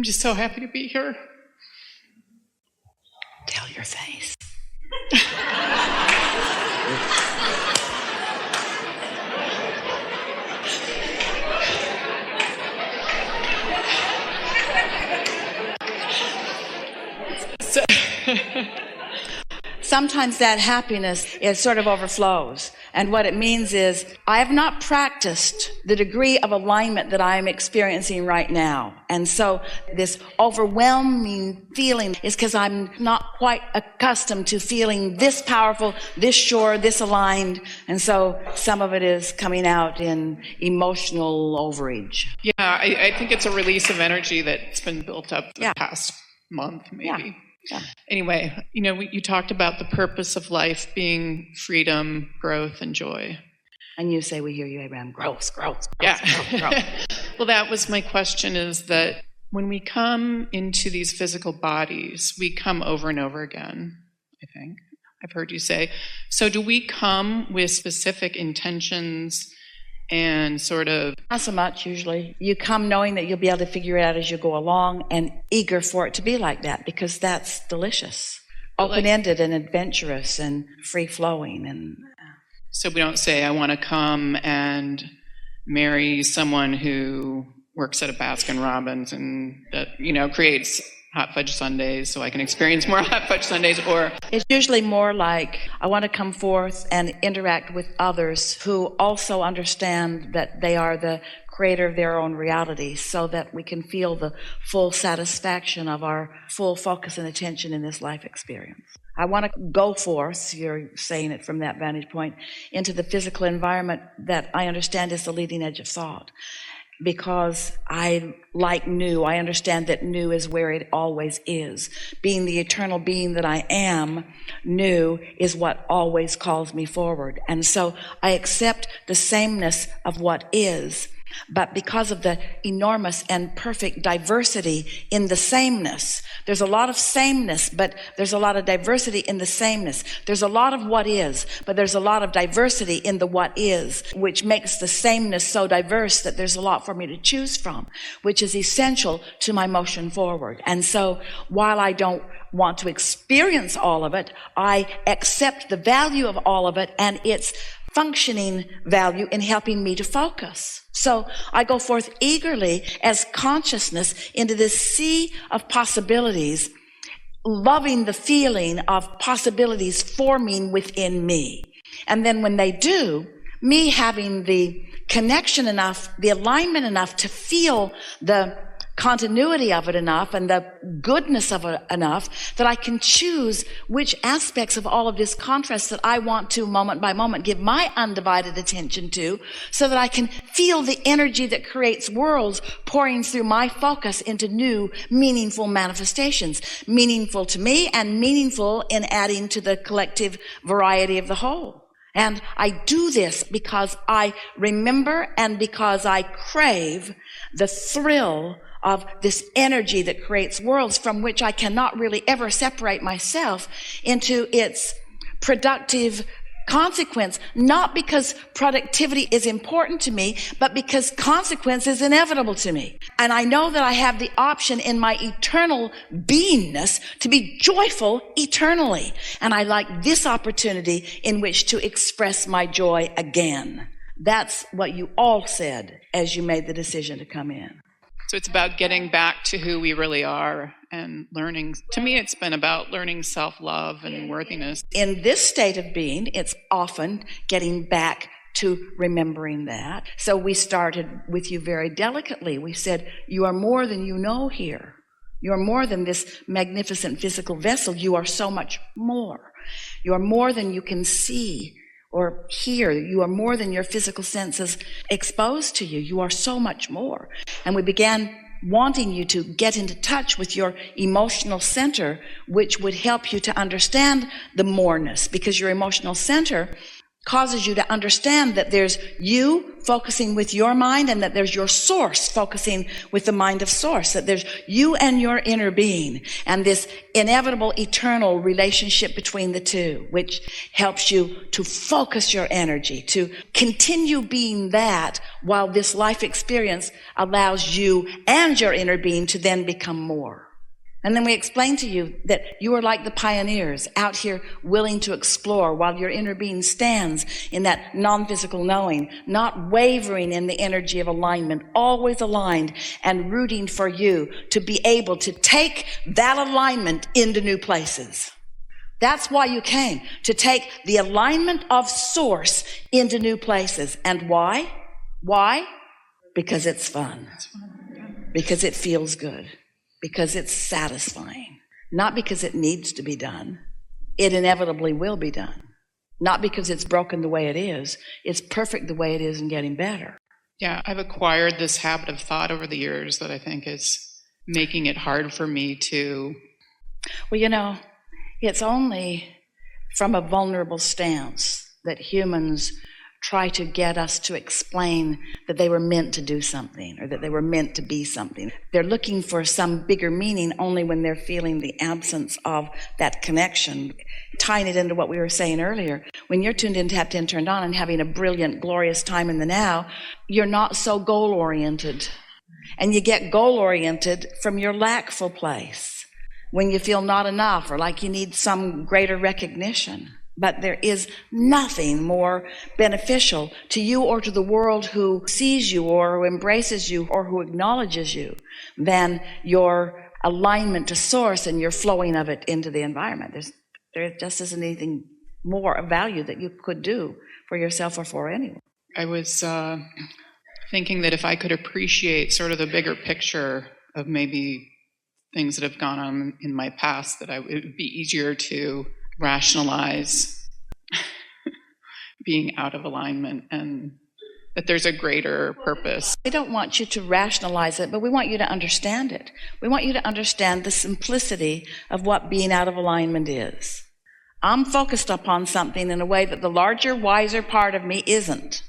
just so happy to be here. Tell your face. Sometimes that happiness is sort of overflows. And what it means is, I have not practiced the degree of alignment that I am experiencing right now. And so this overwhelming feeling is because I'm not quite accustomed to feeling this powerful, this sure, this aligned. And so some of it is coming out in emotional overage. Yeah, I think it's a release of energy that's been built up the past month, maybe. Yeah. Anyway, you talked about the purpose of life being freedom, growth, and joy. And you say, we hear you, Abraham, growth. Yeah. Growth. Well, that was my question, is that when we come into these physical bodies, we come over and over again, I think. I've heard you say. So do we come with specific intentions and sort of... Not so much, usually. You come knowing that you'll be able to figure it out as you go along and eager for it to be like that, because that's delicious. Open-ended and adventurous and free-flowing. And so we don't say, I want to come and marry someone who works at a Baskin Robbins and that, creates hot fudge sundaes so I can experience more hot fudge sundaes, or... It's usually more like, I want to come forth and interact with others who also understand that they are the creator of their own reality, so that we can feel the full satisfaction of our full focus and attention in this life experience. I want to go forth, you're saying it from that vantage point, into the physical environment that I understand is the leading edge of thought. Because I like new. I understand that new is where it always is. Being the eternal being that I am, new is what always calls me forward. And so I accept the sameness of what is, but because of the enormous and perfect diversity in the sameness, there's a lot of sameness, but there's a lot of diversity in the sameness. There's a lot of what is, but there's a lot of diversity in the what is, which makes the sameness so diverse that there's a lot for me to choose from, which is essential to my motion forward. And so while I don't want to experience all of it, I accept the value of all of it and its functioning value in helping me to focus. So I go forth eagerly as consciousness into this sea of possibilities, loving the feeling of possibilities forming within me. And then when they do, me having the connection enough, the alignment enough to feel the continuity of it enough and the goodness of it enough that I can choose which aspects of all of this contrast that I want to, moment by moment, give my undivided attention to, so that I can feel the energy that creates worlds pouring through my focus into new, meaningful manifestations, meaningful to me and meaningful in adding to the collective variety of the whole. And I do this because I remember and because I crave the thrill of this energy that creates worlds, from which I cannot really ever separate myself into its productive consequence, not because productivity is important to me, but because consequence is inevitable to me. And I know that I have the option in my eternal beingness to be joyful eternally. And I like this opportunity in which to express my joy again. That's what you all said as you made the decision to come in. So it's about getting back to who we really are and learning. To me, it's been about learning self-love and worthiness. In this state of being, it's often getting back to remembering that. So we started with you very delicately. We said, you are more than you know here. You are more than this magnificent physical vessel. You are so much more. You are more than you can see or hear. You are more than your physical senses exposed to you. You are so much more. And we began wanting you to get into touch with your emotional center, which would help you to understand the moreness, because your emotional center causes you to understand that there's you focusing with your mind and that there's your source focusing with the mind of source, that there's you and your inner being and this inevitable eternal relationship between the two, which helps you to focus your energy, to continue being that while this life experience allows you and your inner being to then become more. And then we explain to you that you are like the pioneers out here willing to explore while your inner being stands in that non-physical knowing, not wavering in the energy of alignment, always aligned and rooting for you to be able to take that alignment into new places. That's why you came, to take the alignment of source into new places. And why? Why? Because it's fun. Because it feels good. Because it's satisfying. Not because it needs to be done. It inevitably will be done. Not because it's broken the way it is. It's perfect the way it is and getting better. Yeah, I've acquired this habit of thought over the years that I think is making it hard for me to... Well, it's only from a vulnerable stance that humans try to get us to explain that they were meant to do something or that they were meant to be something. They're looking for some bigger meaning only when they're feeling the absence of that connection. Tying it into what we were saying earlier, when you're tuned in, tapped in, turned on, and having a brilliant, glorious time in the now, you're not so goal-oriented. And you get goal-oriented from your lackful place, when you feel not enough or like you need some greater recognition. But there is nothing more beneficial to you or to the world who sees you or who embraces you or who acknowledges you than your alignment to source and your flowing of it into the environment. There just isn't anything more of value that you could do for yourself or for anyone. I was thinking that if I could appreciate sort of the bigger picture of maybe things that have gone on in my past, that it would be easier to rationalize being out of alignment and that there's a greater purpose. We don't want you to rationalize it, but we want you to understand it. We want you to understand the simplicity of what being out of alignment is. I'm focused upon something in a way that the larger, wiser part of me isn't.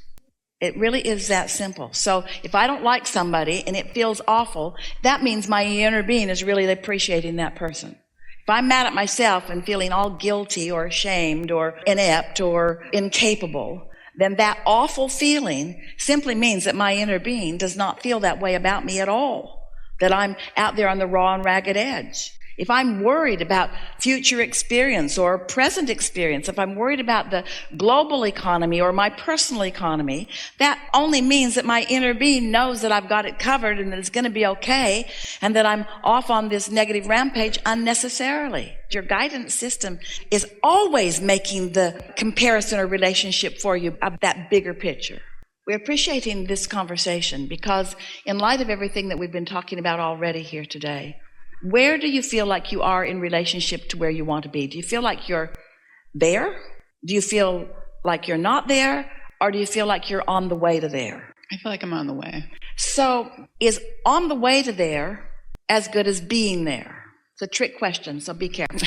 It really is that simple. So if I don't like somebody and it feels awful, that means my inner being is really appreciating that person. If I'm mad at myself and feeling all guilty or ashamed or inept or incapable, then that awful feeling simply means that my inner being does not feel that way about me at all, that I'm out there on the raw and ragged edge. If I'm worried about future experience or present experience, if I'm worried about the global economy or my personal economy, that only means that my inner being knows that I've got it covered and that it's going to be okay and that I'm off on this negative rampage unnecessarily. Your guidance system is always making the comparison or relationship for you of that bigger picture. We're appreciating this conversation because in light of everything that we've been talking about already here today, where do you feel like you are in relationship to where you want to be? Do you feel like you're there? Do you feel like you're not there? Or do you feel like you're on the way to there? I feel like I'm on the way. So is on the way to there as good as being there? It's a trick question, so be careful.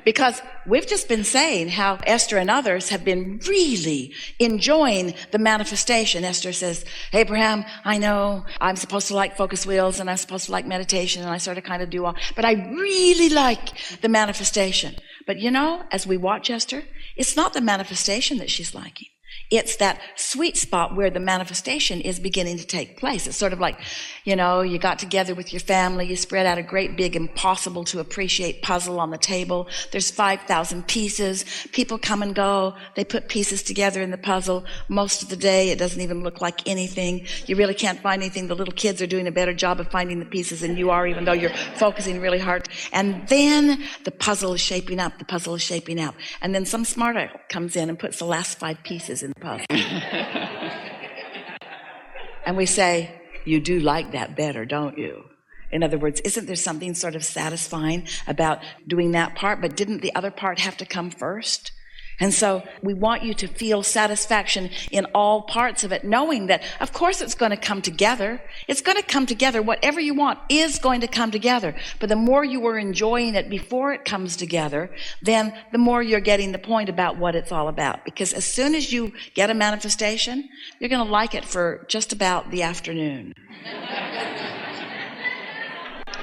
Because we've just been saying how Esther and others have been really enjoying the manifestation. Esther says, Abraham, I know I'm supposed to like focus wheels and I'm supposed to like meditation and I sort of kind of do all, but I really like the manifestation. But as we watch Esther, it's not the manifestation that she's liking. It's that sweet spot where the manifestation is beginning to take place. It's sort of like, you got together with your family, you spread out a great big impossible to appreciate puzzle on the table. There's 5,000 pieces. People come and go. They put pieces together in the puzzle. Most of the day, it doesn't even look like anything. You really can't find anything. The little kids are doing a better job of finding the pieces than you are, even though you're focusing really hard. And then the puzzle is shaping up. The puzzle is shaping up. And then some smart aleck comes in and puts the last 5 pieces in the puzzle. And we say, you do like that better, don't you? In other words, isn't there something sort of satisfying about doing that part? But didn't the other part have to come first? And so we want you to feel satisfaction in all parts of it, knowing that, of course, it's going to come together. It's going to come together. Whatever you want is going to come together. But the more you are enjoying it before it comes together, then the more you're getting the point about what it's all about. Because as soon as you get a manifestation, you're going to like it for just about the afternoon.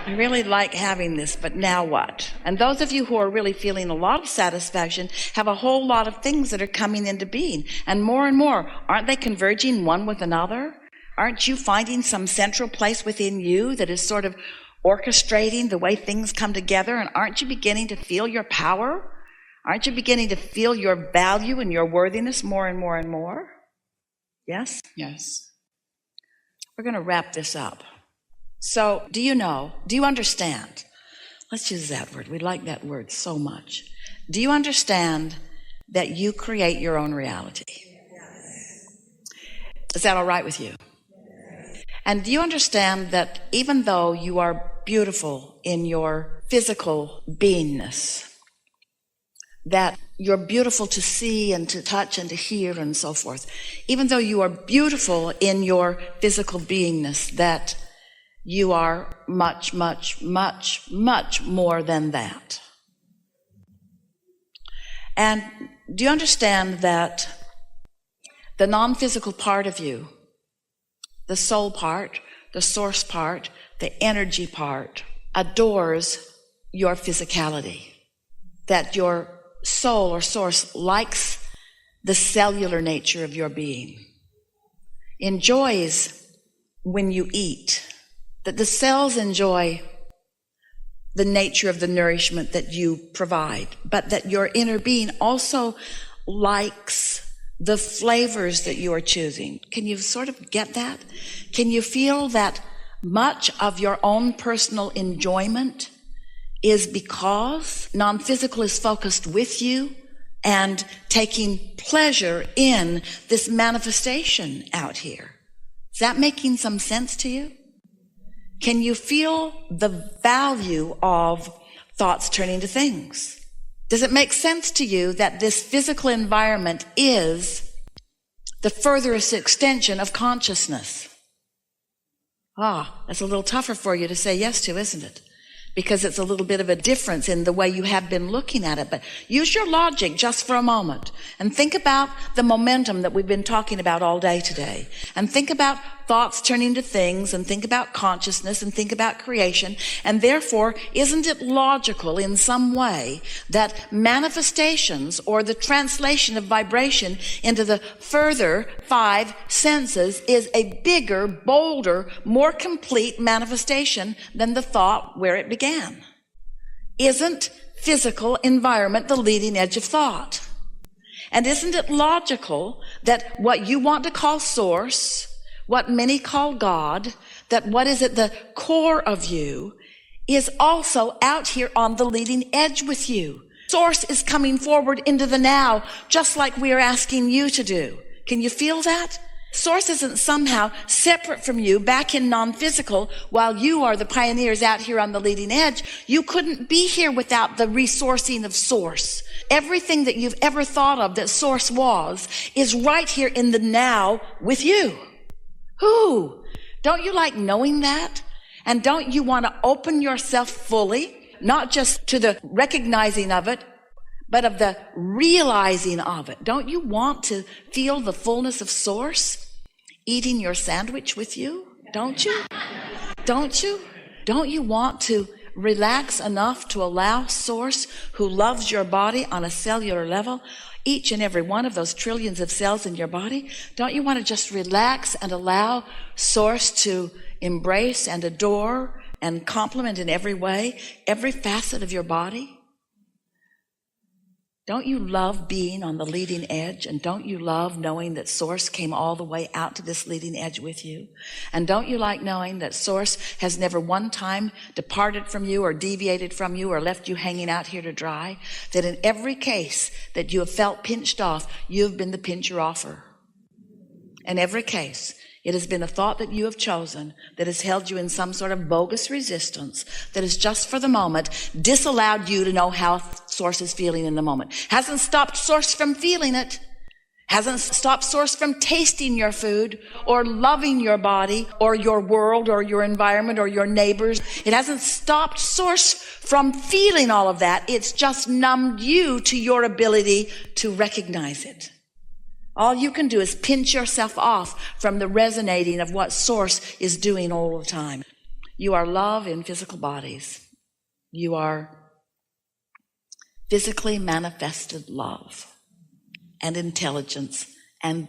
I really like having this, but now what? And those of you who are really feeling a lot of satisfaction have a whole lot of things that are coming into being. And more, aren't they converging one with another? Aren't you finding some central place within you that is sort of orchestrating the way things come together? And aren't you beginning to feel your power? Aren't you beginning to feel your value and your worthiness more and more and more? Yes? Yes. We're going to wrap this up. So, do you understand? Let's use that word. We like that word so much. Do you understand that you create your own reality? Is that all right with you? And do you understand that even though you are beautiful in your physical beingness, that you're beautiful to see and to touch and to hear and so forth, even though you are beautiful in your physical beingness, that you are much, much, much, much more than that. And do you understand that the non-physical part of you, the soul part, the source part, the energy part, adores your physicality? That your soul or source likes the cellular nature of your being, enjoys when you eat, that the cells enjoy the nature of the nourishment that you provide, but that your inner being also likes the flavors that you are choosing. Can you sort of get that? Can you feel that much of your own personal enjoyment is because non-physical is focused with you and taking pleasure in this manifestation out here? Is that making some sense to you? Can you feel the value of thoughts turning to things? Does it make sense to you that this physical environment is the furthest extension of consciousness? That's a little tougher for you to say yes to, isn't it? Because it's a little bit of a difference in the way you have been looking at it. But use your logic just for a moment and think about the momentum that we've been talking about all day today. And think about thoughts turning to things, and think about consciousness, and think about creation. And therefore, isn't it logical in some way that manifestations, or the translation of vibration into the further 5 senses, is a bigger, bolder, more complete manifestation than the thought where it began? Isn't physical environment the leading edge of thought? And isn't it logical that what you want to call source, what many call God, that what is at the core of you is also out here on the leading edge with you? Source is coming forward into the now, just like we are asking you to do. Can you feel that? Source isn't somehow separate from you back in non-physical while you are the pioneers out here on the leading edge. You couldn't be here without the resourcing of source. Everything that you've ever thought of that source was is right here in the now with you. Don't you like knowing that? And don't you want to open yourself fully, not just to the recognizing of it, but of the realizing of it? Don't you want to feel the fullness of source eating your sandwich with you? Don't you? Don't you? Don't you want to relax enough to allow source, who loves your body on a cellular level, each and every one of those trillions of cells in your body? Don't you want to just relax and allow source to embrace and adore and compliment in every way, every facet of your body? Don't you love being on the leading edge? And don't you love knowing that source came all the way out to this leading edge with you? And don't you like knowing that source has never one time departed from you or deviated from you or left you hanging out here to dry? That in every case that you have felt pinched off, you've been the pincher offer. In every case, it has been a thought that you have chosen that has held you in some sort of bogus resistance that has just for the moment disallowed you to know how Source is feeling in the moment. Hasn't stopped Source from feeling it. Hasn't stopped Source from tasting your food or loving your body or your world or your environment or your neighbors. It hasn't stopped Source from feeling all of that. It's just numbed you to your ability to recognize it. All you can do is pinch yourself off from the resonating of what Source is doing all the time. You are love in physical bodies. You are physically manifested love and intelligence and